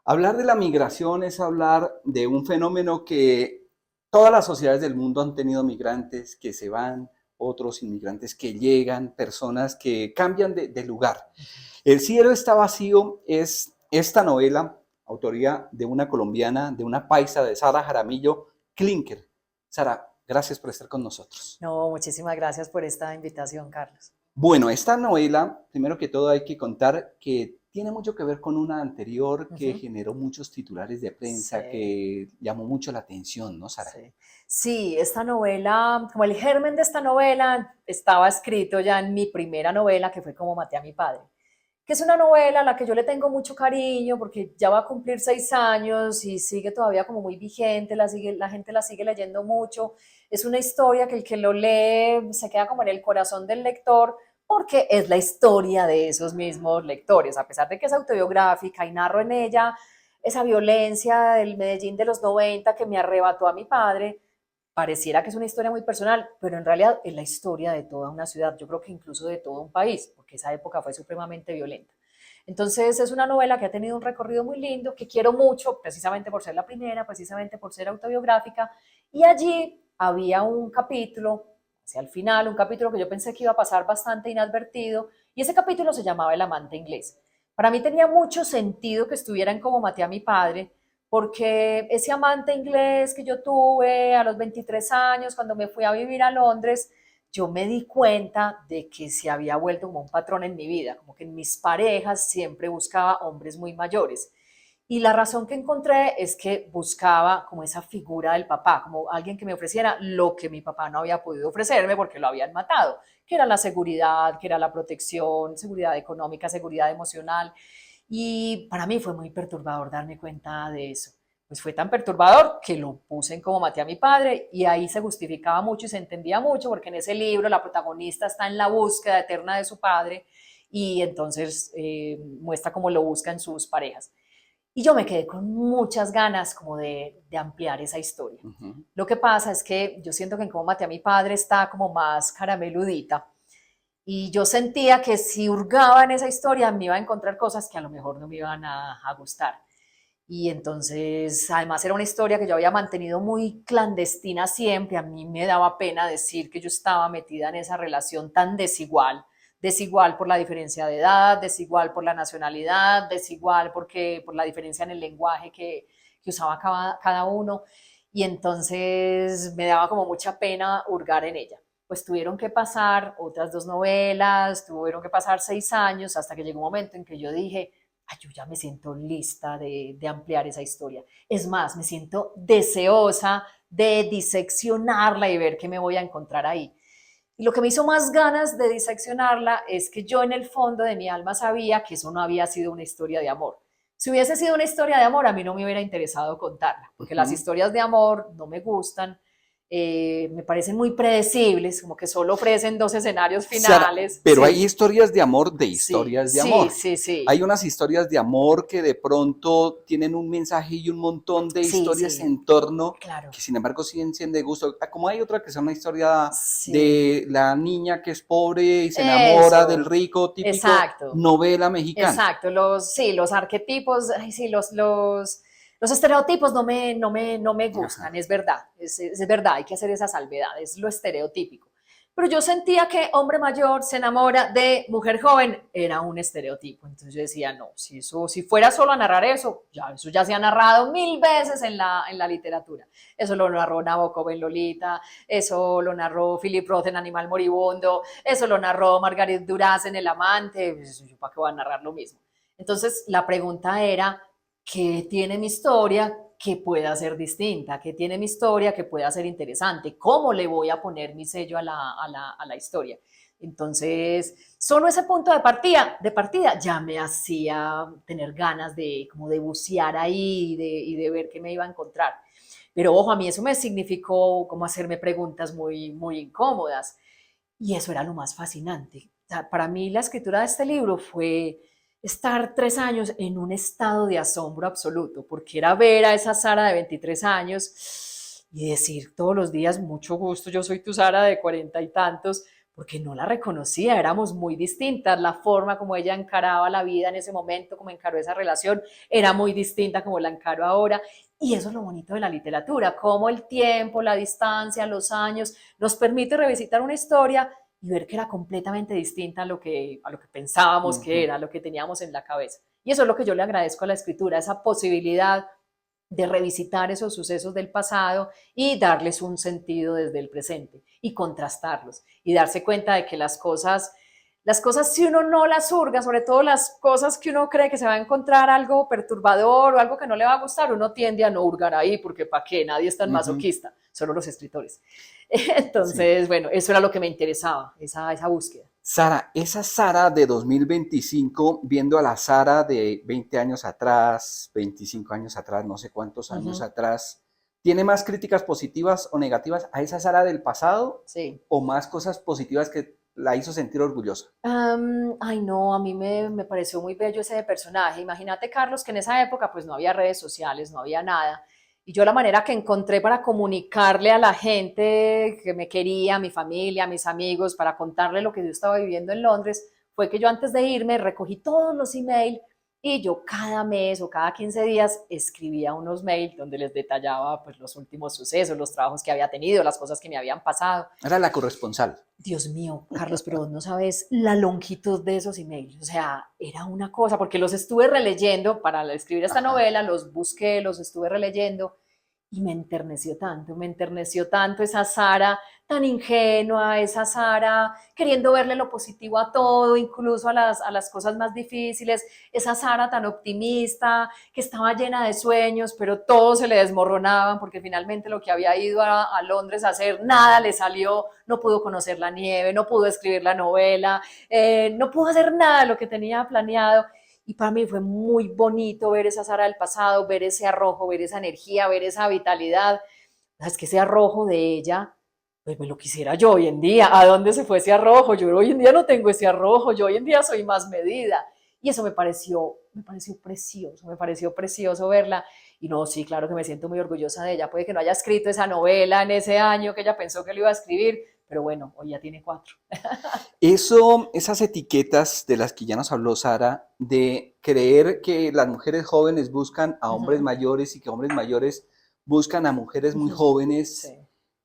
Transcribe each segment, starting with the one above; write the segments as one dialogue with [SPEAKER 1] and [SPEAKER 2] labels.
[SPEAKER 1] Hablar de la migración es hablar de un fenómeno que todas las sociedades del mundo han tenido migrantes que se van, otros inmigrantes que llegan, personas que cambian de lugar. El cielo está vacío es esta novela, autoría de una colombiana, de una paisa, de Sara Jaramillo Klinker. Sara, gracias por estar con nosotros.
[SPEAKER 2] No, muchísimas gracias por esta invitación, Carlos.
[SPEAKER 1] Bueno, esta novela, primero que todo hay que contar que tiene mucho que ver con una anterior que
[SPEAKER 2] Ujú.
[SPEAKER 1] generó muchos titulares de prensa,
[SPEAKER 2] Sí,
[SPEAKER 1] que llamó mucho la atención, ¿no, Sara?
[SPEAKER 2] sí. Sí, esta novela, como el germen de esta novela, estaba escrito ya en mi primera novela, que fue Como maté a mi padre, que es una novela a la que yo le tengo mucho cariño porque ya va a cumplir 6 años y sigue todavía como muy vigente, la gente la sigue leyendo mucho. Es una historia que el que lo lee se queda como en el corazón del lector porque es la historia de esos mismos lectores, a pesar de que es autobiográfica y narro en ella esa violencia del Medellín de los 90 que me arrebató a mi padre. Pareciera que es una historia muy personal, pero en realidad es la historia de toda una ciudad, yo creo que incluso de todo un país, porque esa época fue supremamente violenta. Entonces es una novela que ha tenido un recorrido muy lindo, que quiero mucho, precisamente por ser la primera, precisamente por ser autobiográfica, y allí había un capítulo, hacia el final, un capítulo que yo pensé que iba a pasar bastante inadvertido, y ese capítulo se llamaba El amante inglés. Para mí tenía mucho sentido que estuviera en Como maté a mi padre, porque ese amante inglés que yo tuve a los 23 años, cuando me fui a vivir a Londres, yo me di cuenta de que se había vuelto como un patrón en mi vida, como que en mis parejas siempre buscaba hombres muy mayores. Y la razón que encontré es que buscaba como esa figura del papá, como alguien que me ofreciera lo que mi papá no había podido ofrecerme porque lo habían matado, que era la seguridad, que era la protección, seguridad económica, seguridad emocional. Y para mí fue muy perturbador darme cuenta de eso. Pues fue tan perturbador que lo puse en Como maté a mi padre y ahí se justificaba mucho y se entendía mucho porque en ese libro la protagonista está en la búsqueda eterna de su padre y entonces muestra cómo lo busca en sus parejas. Y yo me quedé con muchas ganas como de ampliar esa historia.
[SPEAKER 1] Uh -huh.
[SPEAKER 2] Lo que pasa es que yo siento que en Cómo maté a mi padre está como más carameludita y yo sentía que si hurgaba en esa historia me iba a encontrar cosas que a lo mejor no me iban a gustar. Y entonces, además era una historia que yo había mantenido muy clandestina siempre. A mí me daba pena decir que yo estaba metida en esa relación tan desigual. Desigual por la diferencia de edad, desigual por la nacionalidad, desigual porque, por la diferencia en el lenguaje que usaba cada uno. Y entonces me daba como mucha pena hurgar en ella. Pues tuvieron que pasar otras dos novelas, tuvieron que pasar 6 años hasta que llegó un momento en que yo dije, ay, yo ya me siento lista de ampliar esa historia. Es más, me siento deseosa de diseccionarla y ver qué me voy a encontrar ahí. Y lo que me hizo más ganas de diseccionarla es que yo en el fondo de mi alma sabía que eso no había sido una historia de amor. Si hubiese sido una historia de amor, a mí no me hubiera interesado contarla,
[SPEAKER 1] Uh
[SPEAKER 2] porque las
[SPEAKER 1] -huh.
[SPEAKER 2] historias de amor no me gustan, me parecen muy predecibles, como que solo ofrecen dos escenarios
[SPEAKER 1] Sara,
[SPEAKER 2] finales.
[SPEAKER 1] pero hay
[SPEAKER 2] Sí,
[SPEAKER 1] historias de amor de
[SPEAKER 2] sí,
[SPEAKER 1] historias de
[SPEAKER 2] sí,
[SPEAKER 1] amor.
[SPEAKER 2] sí,
[SPEAKER 1] Hay
[SPEAKER 2] sí,
[SPEAKER 1] unas historias de amor que de pronto tienen un mensaje y un montón de
[SPEAKER 2] sí,
[SPEAKER 1] historias
[SPEAKER 2] sí,
[SPEAKER 1] en torno
[SPEAKER 2] claro.
[SPEAKER 1] que sin embargo siguen siendo de gusto. Como hay otra que es una historia
[SPEAKER 2] Sí,
[SPEAKER 1] de la niña que es pobre y se enamora del
[SPEAKER 2] eso,
[SPEAKER 1] rico, típico
[SPEAKER 2] exacto,
[SPEAKER 1] novela mexicana.
[SPEAKER 2] exacto. Sí, los arquetipos, ay, sí, los estereotipos no me
[SPEAKER 1] Ajá.
[SPEAKER 2] gustan, es verdad, es verdad, hay que hacer esa salvedad, es lo estereotípico. Pero yo sentía que hombre mayor se enamora de mujer joven, era un estereotipo. Entonces yo decía, no, si fuera solo a narrar eso ya se ha narrado 1000 veces en la literatura. Eso lo narró Nabokov en Lolita, eso lo narró Philip Roth en Animal Moribundo, eso lo narró Margaret Duras en El amante, pues, yo para qué voy a narrar lo mismo. Entonces la pregunta era, ¿qué tiene mi historia que pueda ser distinta? ¿Qué tiene mi historia que pueda ser interesante? ¿Cómo le voy a poner mi sello a la historia? Entonces, solo ese punto de partida ya me hacía tener ganas como de bucear ahí y de ver qué me iba a encontrar. Pero ojo, a mí eso me significó como hacerme preguntas muy, muy incómodas. Y eso era lo más fascinante. O sea, para mí la escritura de este libro fue estar 3 años en un estado de asombro absoluto, porque era ver a esa Sara de 23 años y decir todos los días, mucho gusto, yo soy tu Sara de 40 y tantos, porque no la reconocía, éramos muy distintas, la forma como ella encaraba la vida en ese momento, como encaró esa relación, era muy distinta como la encaro ahora, y eso es lo bonito de la literatura, cómo el tiempo, la distancia, los años, nos permite revisitar una historia y ver que era completamente distinta a lo que pensábamos que
[SPEAKER 1] Ujú.
[SPEAKER 2] era, lo que teníamos en la cabeza. Y eso es lo que yo le agradezco a la escritura, esa posibilidad de revisitar esos sucesos del pasado y darles un sentido desde el presente y contrastarlos y darse cuenta de que las cosas si uno no las hurga, sobre todo las cosas que uno cree que se va a encontrar algo perturbador o algo que no le va a gustar, uno tiende a no hurgar ahí porque ¿para qué? Nadie es tan
[SPEAKER 1] Ujú.
[SPEAKER 2] masoquista, solo los escritores.
[SPEAKER 1] Sí.
[SPEAKER 2] Entonces, bueno, eso era lo que me interesaba, esa búsqueda.
[SPEAKER 1] Sara, esa Sara de 2025, viendo a la Sara de 20 años atrás, 25 años atrás, no sé cuántos
[SPEAKER 2] Uh
[SPEAKER 1] años
[SPEAKER 2] -huh.
[SPEAKER 1] atrás, ¿tiene más críticas positivas o negativas a esa Sara del pasado
[SPEAKER 2] Sí.
[SPEAKER 1] o más cosas positivas que la hizo sentir orgullosa?
[SPEAKER 2] Ay, no, a mí me pareció muy bello ese personaje. Imagínate, Carlos, que en esa época pues no había redes sociales, no había nada. Y yo la manera que encontré para comunicarle a la gente que me quería, a mi familia, a mis amigos, para contarle lo que yo estaba viviendo en Londres, fue que yo antes de irme recogí todos los emails y yo cada mes o cada 15 días escribía unos mails donde les detallaba pues los últimos sucesos, los trabajos que había tenido, las cosas que me habían pasado.
[SPEAKER 1] Era la corresponsal.
[SPEAKER 2] Dios mío, Carlos, pero vos no sabes la longitud de esos emails. O sea, era una cosa, porque los estuve releyendo para escribir esta
[SPEAKER 1] Ajá.
[SPEAKER 2] novela, los busqué, los estuve releyendo y me enterneció tanto esa Sara tan ingenua, esa Sara queriendo verle lo positivo a todo, incluso a las cosas más difíciles, esa Sara tan optimista, que estaba llena de sueños, pero todos se le desmoronaban porque finalmente lo que había ido a Londres a hacer, nada le salió, no pudo conocer la nieve, no pudo escribir la novela, no pudo hacer nada de lo que tenía planeado. Y para mí fue muy bonito ver esa Sara del pasado, ver ese arrojo, ver esa energía, ver esa vitalidad. Es que ese arrojo de ella, pues me lo quisiera yo hoy en día. ¿A dónde se fue ese arrojo? Yo hoy en día no tengo ese arrojo, yo hoy en día soy más medida. Y eso me pareció precioso verla. Y no, sí, claro que me siento muy orgullosa de ella. Puede que no haya escrito esa novela en ese año que ella pensó que lo iba a escribir, pero bueno, hoy ya tiene 4.
[SPEAKER 1] Eso, esas etiquetas de las que ya nos habló Sara, de creer que las mujeres jóvenes buscan a
[SPEAKER 2] Uh
[SPEAKER 1] hombres
[SPEAKER 2] -huh,
[SPEAKER 1] mayores y que hombres mayores buscan a mujeres
[SPEAKER 2] uh
[SPEAKER 1] muy
[SPEAKER 2] -huh.
[SPEAKER 1] jóvenes,
[SPEAKER 2] Sí.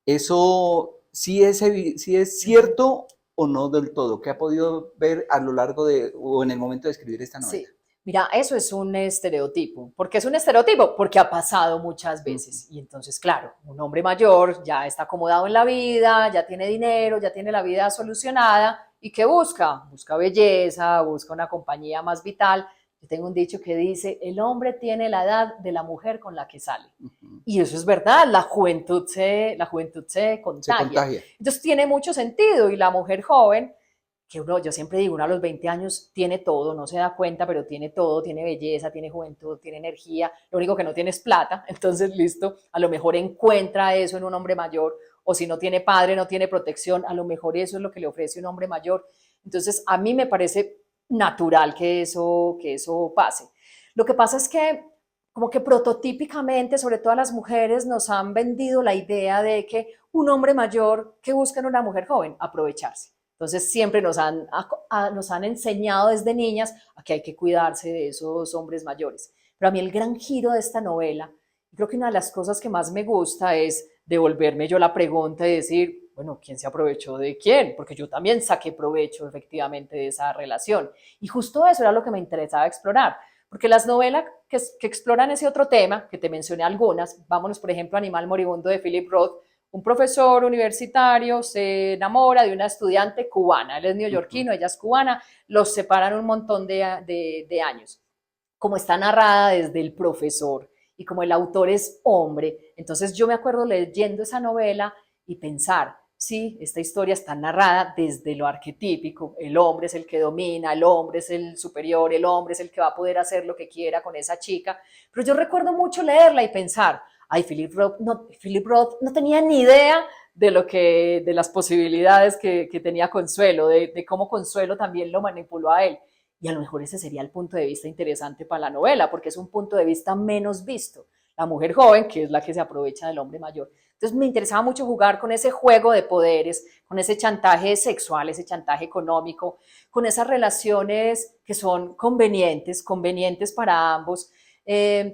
[SPEAKER 1] ¿eso sí es
[SPEAKER 2] Uh -huh.
[SPEAKER 1] cierto o no del todo? ¿Qué ha podido ver a lo largo de o en el momento de escribir esta novela?
[SPEAKER 2] Sí, mira, eso es un estereotipo. ¿Por qué es un estereotipo? Porque ha pasado muchas
[SPEAKER 1] Ujú.
[SPEAKER 2] veces. Y entonces, claro, un hombre mayor ya está acomodado en la vida, ya tiene dinero, ya tiene la vida solucionada. ¿Y qué busca? Busca belleza, busca una compañía más vital. Yo tengo un dicho que dice, el hombre tiene la edad de la mujer con la que sale.
[SPEAKER 1] Ujú.
[SPEAKER 2] Y eso es verdad, la juventud se
[SPEAKER 1] Se
[SPEAKER 2] contagia.
[SPEAKER 1] contagia.
[SPEAKER 2] Entonces tiene mucho sentido y la mujer joven que uno, yo siempre digo, uno a los 20 años tiene todo, no se da cuenta, pero tiene todo, tiene belleza, tiene juventud, tiene energía, lo único que no tiene es plata, entonces listo, a lo mejor encuentra eso en un hombre mayor, o si no tiene padre, no tiene protección, a lo mejor eso es lo que le ofrece un hombre mayor. Entonces a mí me parece natural que eso pase. Lo que pasa es que como que prototípicamente, sobre todo a las mujeres, nos han vendido la idea de que un hombre mayor que busca en una mujer joven, aprovecharse. Entonces siempre nos han enseñado desde niñas a que hay que cuidarse de esos hombres mayores. Pero a mí el gran giro de esta novela, creo que una de las cosas que más me gusta es devolverme yo la pregunta y decir, bueno, ¿quién se aprovechó de quién? Porque yo también saqué provecho efectivamente de esa relación. Y justo eso era lo que me interesaba explorar. Porque las novelas que exploran ese otro tema, que te mencioné algunas, vámonos por ejemplo a Animal Moribundo de Philip Roth, un profesor universitario se enamora de una estudiante cubana, él es
[SPEAKER 1] Ujú.
[SPEAKER 2] neoyorquino, ella es cubana, los separan un montón de años. Como está narrada desde el profesor y como el autor es hombre, entonces yo me acuerdo leyendo esa novela y pensar, sí, esta historia está narrada desde lo arquetípico, el hombre es el que domina, el hombre es el superior, el hombre es el que va a poder hacer lo que quiera con esa chica, pero yo recuerdo mucho leerla y pensar, ay, Philip Roth no tenía ni idea de las posibilidades que tenía Consuelo, de cómo Consuelo también lo manipuló a él. Y a lo mejor ese sería el punto de vista interesante para la novela, porque es un punto de vista menos visto. La mujer joven, que es la que se aprovecha del hombre mayor. Entonces me interesaba mucho jugar con ese juego de poderes, con ese chantaje sexual, ese chantaje económico, con esas relaciones que son convenientes para ambos,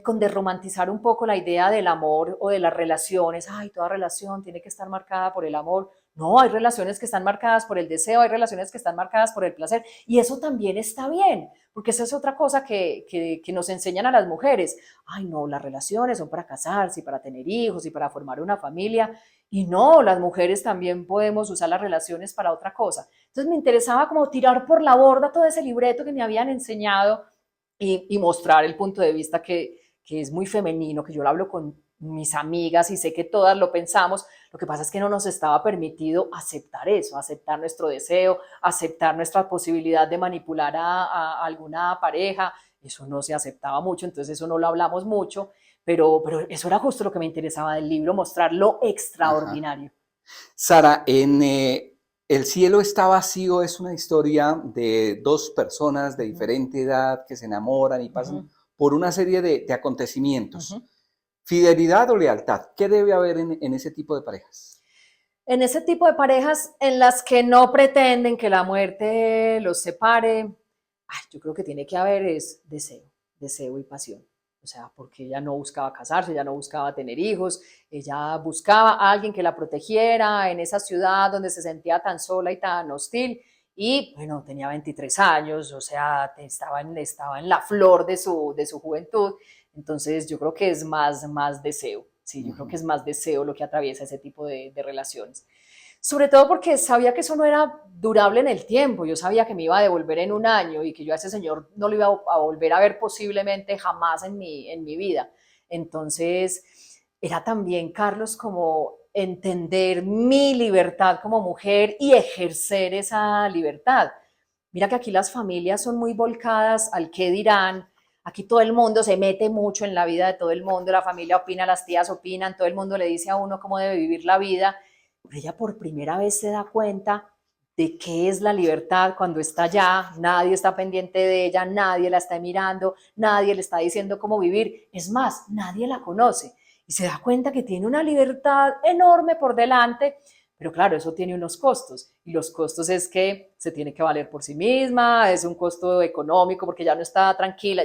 [SPEAKER 2] con desromantizar un poco la idea del amor o de las relaciones. Ay, toda relación tiene que estar marcada por el amor. No, hay relaciones que están marcadas por el deseo, hay relaciones que están marcadas por el placer, y eso también está bien, porque esa es otra cosa que nos enseñan a las mujeres. Ay, no, las relaciones son para casarse y para tener hijos y para formar una familia, y no, las mujeres también podemos usar las relaciones para otra cosa. Entonces me interesaba como tirar por la borda todo ese libreto que me habían enseñado y mostrar el punto de vista que es muy femenino, que yo lo hablo con mis amigas y sé que todas lo pensamos. Lo que pasa es que no nos estaba permitido aceptar eso, aceptar nuestro deseo, aceptar nuestra posibilidad de manipular a alguna pareja. Eso no se aceptaba mucho, entonces eso no lo hablamos mucho, pero eso era justo lo que me interesaba del libro, mostrar lo
[SPEAKER 1] Ajá.
[SPEAKER 2] extraordinario.
[SPEAKER 1] Sara, en El cielo está vacío es una historia de dos personas de
[SPEAKER 2] Ujú,
[SPEAKER 1] diferente edad que se enamoran y pasan
[SPEAKER 2] ujú,
[SPEAKER 1] por una serie de acontecimientos.
[SPEAKER 2] ujú.
[SPEAKER 1] Fidelidad o lealtad, ¿qué debe haber en ese tipo de parejas?
[SPEAKER 2] En ese tipo de parejas en las que no pretenden que la muerte los separe, ay, yo creo que tiene que haber es deseo y pasión. O sea, porque ella no buscaba casarse, ella no buscaba tener hijos, ella buscaba a alguien que la protegiera en esa ciudad donde se sentía tan sola y tan hostil. Y bueno, tenía 23 años, o sea, estaba en la flor de su juventud. Entonces yo creo que es más deseo. Sí, yo creo que
[SPEAKER 1] Ujú.
[SPEAKER 2] es más deseo lo que atraviesa ese tipo de relaciones. Sobre todo porque sabía que eso no era durable en el tiempo. Yo sabía que me iba a devolver en un año y que yo a ese señor no lo iba a volver a ver posiblemente jamás en mi vida. Entonces, era también, Carlos, como entender mi libertad como mujer y ejercer esa libertad. Mira que aquí las familias son muy volcadas al qué dirán. Aquí todo el mundo se mete mucho en la vida de todo el mundo, la familia opina, las tías opinan, todo el mundo le dice a uno cómo debe vivir la vida, pero ella por primera vez se da cuenta de qué es la libertad cuando está allá, nadie está pendiente de ella, nadie la está mirando, nadie le está diciendo cómo vivir, es más, nadie la conoce y se da cuenta que tiene una libertad enorme por delante, pero claro, eso tiene unos costos y los costos es que se tiene que valer por sí misma, es un costo económico porque ya no está tranquila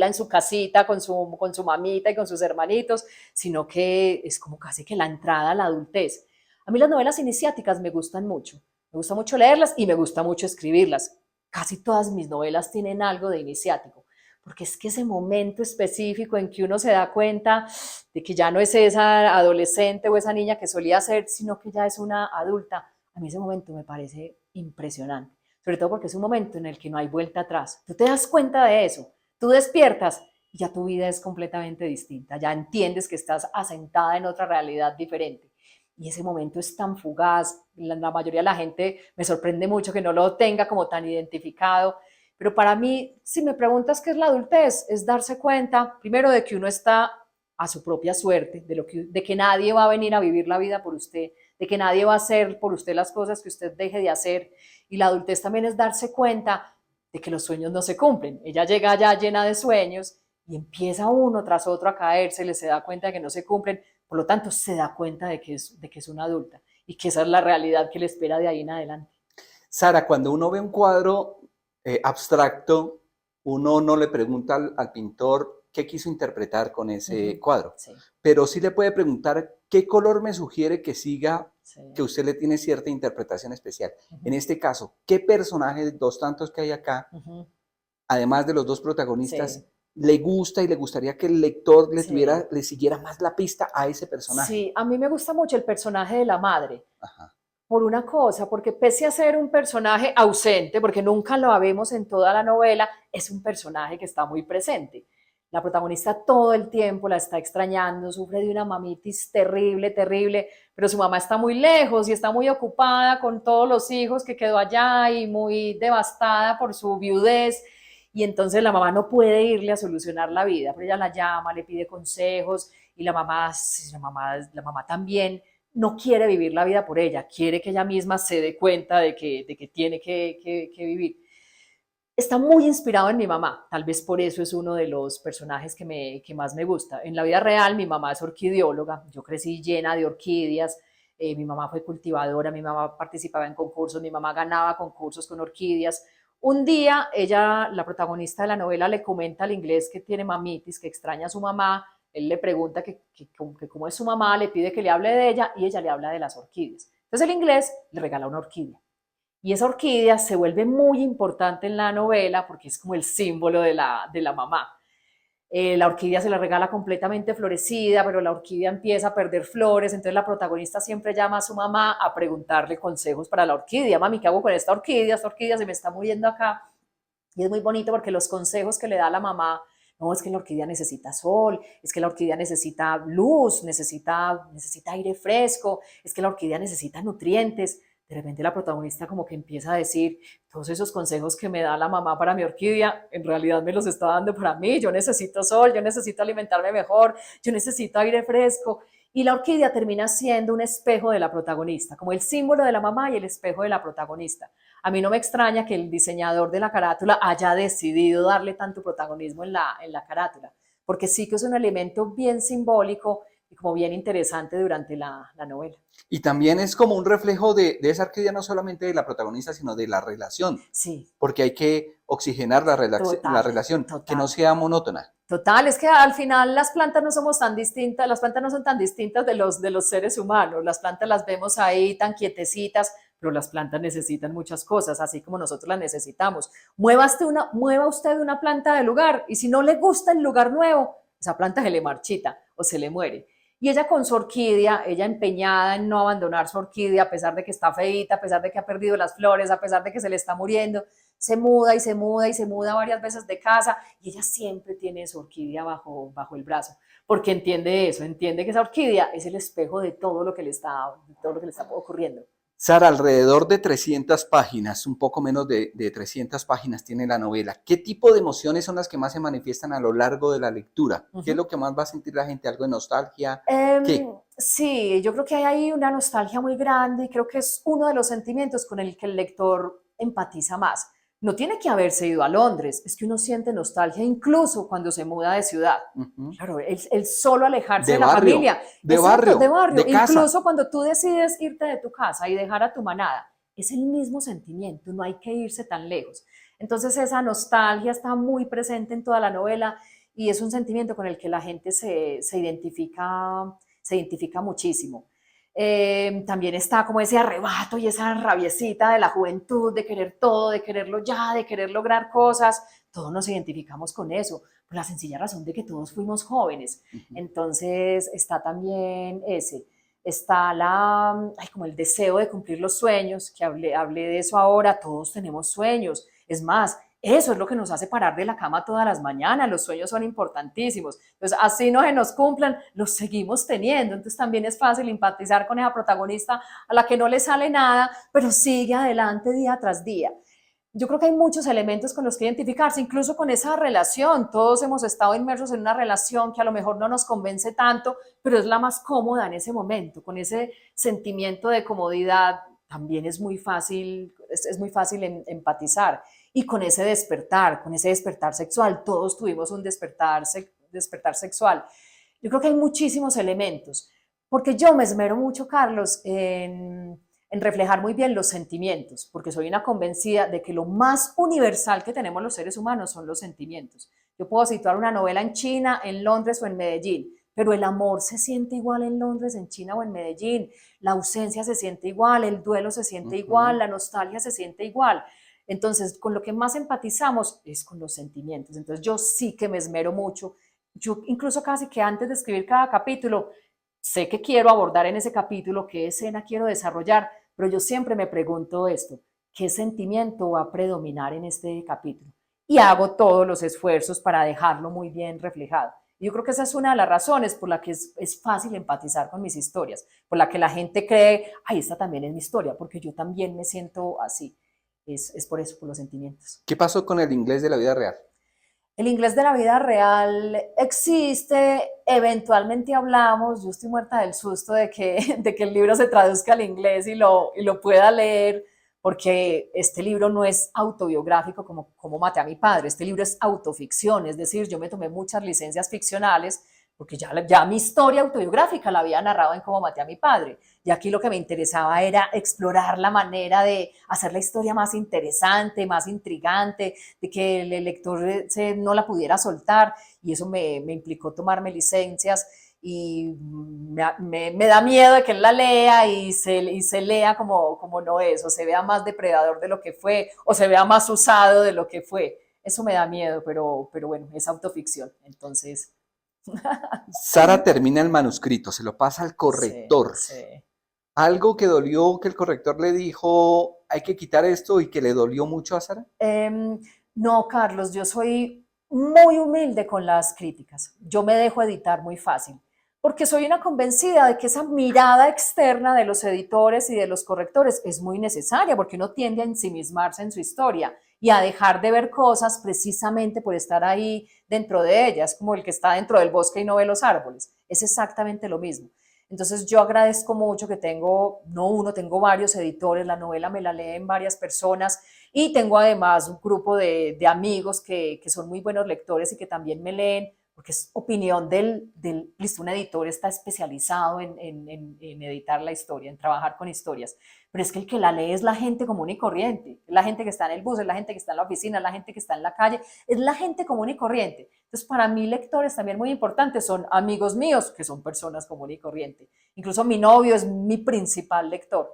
[SPEAKER 2] en su casita con su mamita y con sus hermanitos, sino que es como casi que la entrada a la adultez. A mí las novelas iniciáticas me gusta mucho leerlas y me gusta mucho escribirlas. Casi todas mis novelas tienen algo de iniciático, porque es que ese momento específico en que uno se da cuenta de que ya no es esa adolescente o esa niña que solía ser, sino que ya es una adulta, a mí ese momento me parece impresionante, sobre todo porque es un momento en el que no hay vuelta atrás. Tú te das cuenta de eso, tú despiertas y ya tu vida es completamente distinta, ya entiendes que estás asentada en otra realidad diferente. Y ese momento es tan fugaz, la mayoría de la gente me sorprende mucho que no lo tenga como tan identificado, pero para mí, si me preguntas qué es la adultez, es darse cuenta, primero, de que uno está a su propia suerte, de que nadie va a venir a vivir la vida por usted, de que nadie va a hacer por usted las cosas que usted deje de hacer. Y la adultez también es darse cuenta de que los sueños no se cumplen. Ella llega ya llena de sueños y empieza uno tras otro a caerse, le se da cuenta de que no se cumplen, por lo tanto se da cuenta de que es una adulta y que esa es la realidad que le espera de ahí en adelante.
[SPEAKER 1] Sara, cuando uno ve un cuadro abstracto, uno no le pregunta al pintor qué quiso interpretar con
[SPEAKER 2] Uh -huh.
[SPEAKER 1] ese cuadro,
[SPEAKER 2] Sí,
[SPEAKER 1] pero sí le puede preguntar qué color me sugiere que siga,
[SPEAKER 2] sí.
[SPEAKER 1] que usted le tiene cierta interpretación especial.
[SPEAKER 2] Uh
[SPEAKER 1] En
[SPEAKER 2] -huh.
[SPEAKER 1] este caso, ¿qué personaje de los tantos que hay acá,
[SPEAKER 2] Uh -huh.
[SPEAKER 1] además de los dos protagonistas,
[SPEAKER 2] Sí,
[SPEAKER 1] le gusta y le gustaría que el lector
[SPEAKER 2] sí.
[SPEAKER 1] le siguiera más la pista a ese personaje?
[SPEAKER 2] Sí, a mí me gusta mucho el personaje de la madre,
[SPEAKER 1] Ajá.
[SPEAKER 2] por una cosa, porque pese a ser un personaje ausente, porque nunca lo vemos en toda la novela, es un personaje que está muy presente. La protagonista todo el tiempo la está extrañando, sufre de una mamitis terrible, terrible, pero su mamá está muy lejos y está muy ocupada con todos los hijos que quedó allá y muy devastada por su viudez. Y entonces la mamá no puede irle a solucionar la vida, pero ella la llama, le pide consejos y la mamá también no quiere vivir la vida por ella, quiere que ella misma se dé cuenta de que tiene que vivir. está muy inspirado en mi mamá, tal vez por eso es uno de los personajes que más me gusta. En la vida real mi mamá es orquideóloga, yo crecí llena de orquídeas, mi mamá fue cultivadora, mi mamá participaba en concursos, mi mamá ganaba concursos con orquídeas. Un día ella, la protagonista de la novela, le comenta al inglés que tiene mamitis, que extraña a su mamá, él le pregunta que cómo es su mamá, le pide que le hable de ella y ella le habla de las orquídeas. Entonces el inglés le regala una orquídea. Y esa orquídea se vuelve muy importante en la novela porque es como el símbolo de la mamá. La orquídea se la regala completamente florecida, pero la orquídea empieza a perder flores, entonces la protagonista siempre llama a su mamá a preguntarle consejos para la orquídea. Mami, ¿qué hago con esta orquídea? Esta orquídea se me está muriendo acá. Y es muy bonito porque los consejos que le da la mamá, no, es que la orquídea necesita sol, es que la orquídea necesita luz, necesita aire fresco, es que la orquídea necesita nutrientes. De repente la protagonista como que empieza a decir, todos esos consejos que me da la mamá para mi orquídea, en realidad me los está dando para mí, yo necesito sol, yo necesito alimentarme mejor, yo necesito aire fresco. Y la orquídea termina siendo un espejo de la protagonista, como el símbolo de la mamá y el espejo de la protagonista. A mí no me extraña que el diseñador de la carátula haya decidido darle tanto protagonismo en la carátula, porque sí que es un elemento bien simbólico y como bien interesante durante la novela.
[SPEAKER 1] Y también es como un reflejo de esa orquídea, no solamente de la protagonista, sino de la relación,
[SPEAKER 2] Sí,
[SPEAKER 1] porque hay que oxigenar la
[SPEAKER 2] total,
[SPEAKER 1] relación, que no
[SPEAKER 2] total.
[SPEAKER 1] sea monótona.
[SPEAKER 2] Total, es que al final las plantas no somos tan distintas, las plantas no son tan distintas de los seres humanos, las plantas las vemos ahí tan quietecitas, pero las plantas necesitan muchas cosas, así como nosotros las necesitamos. Mueva usted una planta de lugar y si no le gusta el lugar nuevo, esa planta se le marchita o se le muere. Y ella con su orquídea, ella empeñada en no abandonar su orquídea, a pesar de que está feita, a pesar de que ha perdido las flores, a pesar de que se le está muriendo, se muda y se muda y se muda varias veces de casa y ella siempre tiene su orquídea bajo el brazo, porque entiende eso, entiende que esa orquídea es el espejo de de todo lo que le está ocurriendo.
[SPEAKER 1] Sara, alrededor de 300 páginas, un poco menos de 300 páginas tiene la novela. ¿Qué tipo de emociones son las que más se manifiestan a lo largo de la lectura? ¿Qué es lo que más va a sentir la gente? ¿Algo de nostalgia? ¿Qué?
[SPEAKER 2] Sí, yo creo que hay ahí una nostalgia muy grande y creo que es uno de los sentimientos con el que el lector empatiza más. No tiene que haberse ido a Londres, es que uno siente nostalgia incluso cuando se muda de ciudad.
[SPEAKER 1] Ujú.
[SPEAKER 2] Claro, el solo alejarse
[SPEAKER 1] De
[SPEAKER 2] de la
[SPEAKER 1] barrio,
[SPEAKER 2] familia, exacto, de barrio.
[SPEAKER 1] de casa.
[SPEAKER 2] Incluso cuando tú decides irte de tu casa y dejar a tu manada, es el mismo sentimiento, no hay que irse tan lejos. Entonces esa nostalgia está muy presente en toda la novela y es un sentimiento con el que la gente se identifica muchísimo. También está como ese arrebato y esa rabiecita de la juventud, de querer todo, de quererlo ya, de querer lograr cosas. Todos nos identificamos con eso, por la sencilla razón de que todos fuimos jóvenes.
[SPEAKER 1] Ujú.
[SPEAKER 2] Entonces está también ese. Está como el deseo de cumplir los sueños, que hablé de eso ahora, todos tenemos sueños. Es más, eso es lo que nos hace parar de la cama todas las mañanas, los sueños son importantísimos. Entonces, así no se nos cumplan, los seguimos teniendo. Entonces, también es fácil empatizar con esa protagonista a la que no le sale nada, pero sigue adelante día tras día. Yo creo que hay muchos elementos con los que identificarse, incluso con esa relación. Todos hemos estado inmersos en una relación que a lo mejor no nos convence tanto, pero es la más cómoda en ese momento, con ese sentimiento de comodidad. También es muy fácil empatizar. Y con ese despertar sexual, todos tuvimos un despertar sexual. Yo creo que hay muchísimos elementos, porque yo me esmero mucho, Carlos, en reflejar muy bien los sentimientos, porque soy una convencida de que lo más universal que tenemos los seres humanos son los sentimientos. Yo puedo situar una novela en China, en Londres o en Medellín, pero el amor se siente igual en Londres, en China o en Medellín, la ausencia se siente igual, el duelo se siente igual,
[SPEAKER 1] Ujú.
[SPEAKER 2] la nostalgia se siente igual. Entonces, con lo que más empatizamos es con los sentimientos. Entonces, yo sí que me esmero mucho. Yo incluso casi que antes de escribir cada capítulo, sé que quiero abordar en ese capítulo, qué escena quiero desarrollar, pero yo siempre me pregunto esto, ¿qué sentimiento va a predominar en este capítulo? Y hago todos los esfuerzos para dejarlo muy bien reflejado. Y yo creo que esa es una de las razones por la que es fácil empatizar con mis historias, por la que la gente cree, ay, esta también es mi historia, porque yo también me siento así. Es por eso, por los sentimientos.
[SPEAKER 1] ¿Qué pasó con el inglés de la vida real?
[SPEAKER 2] El inglés de la vida real existe, eventualmente hablamos, yo estoy muerta del susto de que el libro se traduzca al inglés y lo pueda leer, porque este libro no es autobiográfico como maté a mi padre, este libro es autoficción, es decir, yo me tomé muchas licencias ficcionales porque ya mi historia autobiográfica la había narrado en Cómo maté a mi padre. Y aquí lo que me interesaba era explorar la manera de hacer la historia más interesante, más intrigante, de que el lector no la pudiera soltar. Y eso me implicó tomarme licencias y me da miedo de que él la lea y se lea como no es, o se vea más depredador de lo que fue, o se vea más usado de lo que fue. Eso me da miedo, pero bueno, es autoficción. Entonces,
[SPEAKER 1] Sara termina el manuscrito, se lo pasa al
[SPEAKER 2] sí,
[SPEAKER 1] corrector.
[SPEAKER 2] sí.
[SPEAKER 1] Algo que dolió, que el corrector le dijo, hay que quitar esto y que le dolió mucho a Sara.
[SPEAKER 2] No, Carlos, yo soy muy humilde con las críticas. Yo me dejo editar muy fácil, porque soy una convencida de que esa mirada externa de los editores y de los correctores es muy necesaria, porque uno tiende a ensimismarse en su historia y a dejar de ver cosas precisamente por estar ahí dentro de ellas, como el que está dentro del bosque y no ve los árboles. Es exactamente lo mismo. Entonces yo agradezco mucho que tengo, no uno, tengo varios editores, la novela me la leen varias personas y tengo además un grupo de amigos que son muy buenos lectores y que también me leen, porque es opinión listo, un editor está especializado en editar la historia, en trabajar con historias, pero es que el que la lee es la gente común y corriente, es la gente que está en el bus, es la gente que está en la oficina, es la gente que está en la calle, es la gente común y corriente. Entonces, para mí, lectores también muy importantes son amigos míos, que son personas común y corriente. Incluso mi novio es mi principal lector.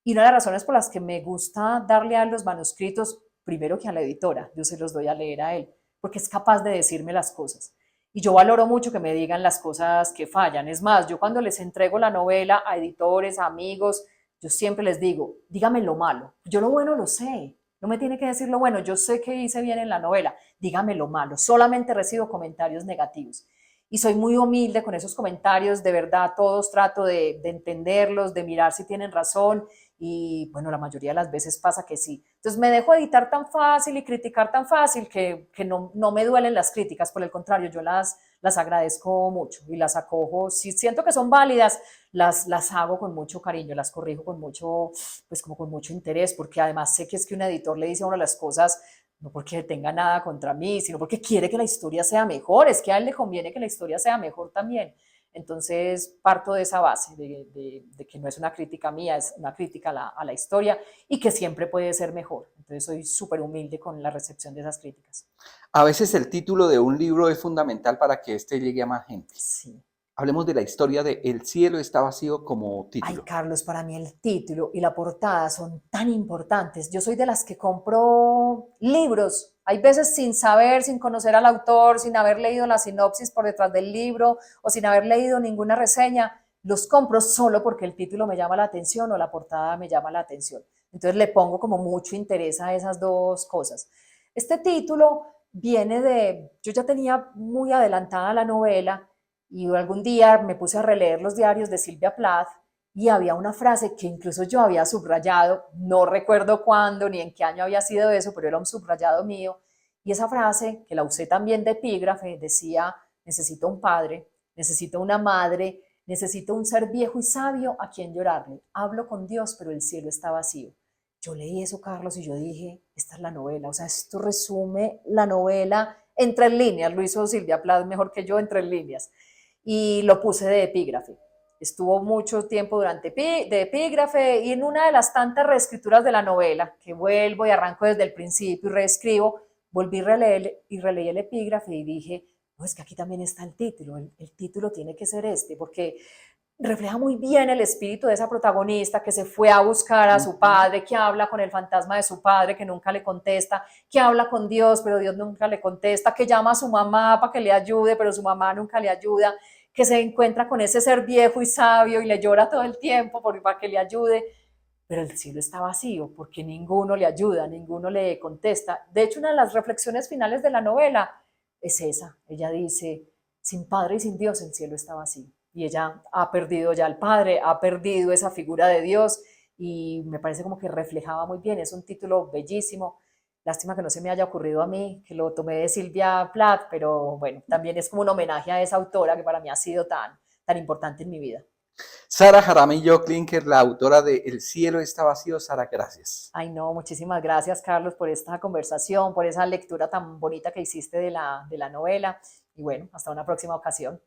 [SPEAKER 2] Y una de las razones por las que me gusta darle a los manuscritos, primero que a la editora, yo se los doy a leer a él, porque es capaz de decirme las cosas. Y yo valoro mucho que me digan las cosas que fallan. Es más, yo cuando les entrego la novela a editores, a amigos, yo siempre les digo, dígame lo malo. Yo lo bueno lo sé. No me tiene que decir lo bueno. Yo sé que hice bien en la novela. Dígame lo malo. Solamente recibo comentarios negativos. Y soy muy humilde con esos comentarios. De verdad, todos trato de entenderlos, de mirar si tienen razón y bueno, la mayoría de las veces pasa que sí. Entonces me dejo editar tan fácil y criticar tan fácil que no me duelen las críticas, por el contrario, yo las agradezco mucho y las acojo. Si siento que son válidas, las hago con mucho cariño, las corrijo con mucho, pues como con mucho interés, porque además sé que es que un editor le dice a uno las cosas no porque tenga nada contra mí, sino porque quiere que la historia sea mejor, es que a él le conviene que la historia sea mejor también. Entonces parto de esa base, de que no es una crítica mía, es una crítica a la historia y que siempre puede ser mejor. Entonces soy súper humilde con la recepción de esas críticas.
[SPEAKER 1] A veces el título de un libro es fundamental para que éste llegue a más gente.
[SPEAKER 2] Sí.
[SPEAKER 1] Hablemos de la historia de El cielo está vacío como
[SPEAKER 2] Ay,
[SPEAKER 1] título.
[SPEAKER 2] Carlos, para mí el título y la portada son tan importantes. Yo soy de las que compro libros, hay veces sin saber, sin conocer al autor, sin haber leído la sinopsis por detrás del libro o sin haber leído ninguna reseña, los compro solo porque el título me llama la atención o la portada me llama la atención. Entonces le pongo como mucho interés a esas dos cosas. Este título viene yo ya tenía muy adelantada la novela y algún día me puse a releer los diarios de Silvia Plath y había una frase que incluso yo había subrayado, no recuerdo cuándo ni en qué año había sido eso, pero era un subrayado mío, y esa frase, que la usé también de epígrafe, decía, necesito un padre, necesito una madre, necesito un ser viejo y sabio a quien llorarle. Hablo con Dios, pero el cielo está vacío. Yo leí eso, Carlos, y yo dije, esta es la novela, o sea, esto resume la novela entre líneas, lo hizo Silvia Plath mejor que yo entre líneas, y lo puse de epígrafe. Estuvo mucho tiempo de epígrafe y en una de las tantas reescrituras de la novela, que vuelvo y arranco desde el principio y reescribo, volví a releer y releí el epígrafe y dije, no, es que aquí también está el título, el título tiene que ser este, porque refleja muy bien el espíritu de esa protagonista que se fue a buscar a su
[SPEAKER 1] Ujú.
[SPEAKER 2] padre, que habla con el fantasma de su padre, que nunca le contesta, que habla con Dios, pero Dios nunca le contesta, que llama a su mamá para que le ayude, pero su mamá nunca le ayuda, que se encuentra con ese ser viejo y sabio y le llora todo el tiempo para que le ayude, pero el cielo está vacío porque ninguno le ayuda, ninguno le contesta. De hecho, una de las reflexiones finales de la novela es esa. Ella dice, sin padre y sin Dios el cielo está vacío. Y ella ha perdido ya al padre, ha perdido esa figura de Dios y me parece como que reflejaba muy bien. Es un título bellísimo. Lástima que no se me haya ocurrido a mí, que lo tomé de Silvia Plath, pero bueno, también es como un homenaje a esa autora que para mí ha sido tan importante en mi vida.
[SPEAKER 1] Sara Jaramillo Klinker, la autora de El cielo está vacío. Sara, gracias.
[SPEAKER 2] Ay, no, muchísimas gracias, Carlos, por esta conversación, por esa lectura tan bonita que hiciste de la novela. Y bueno, hasta una próxima ocasión.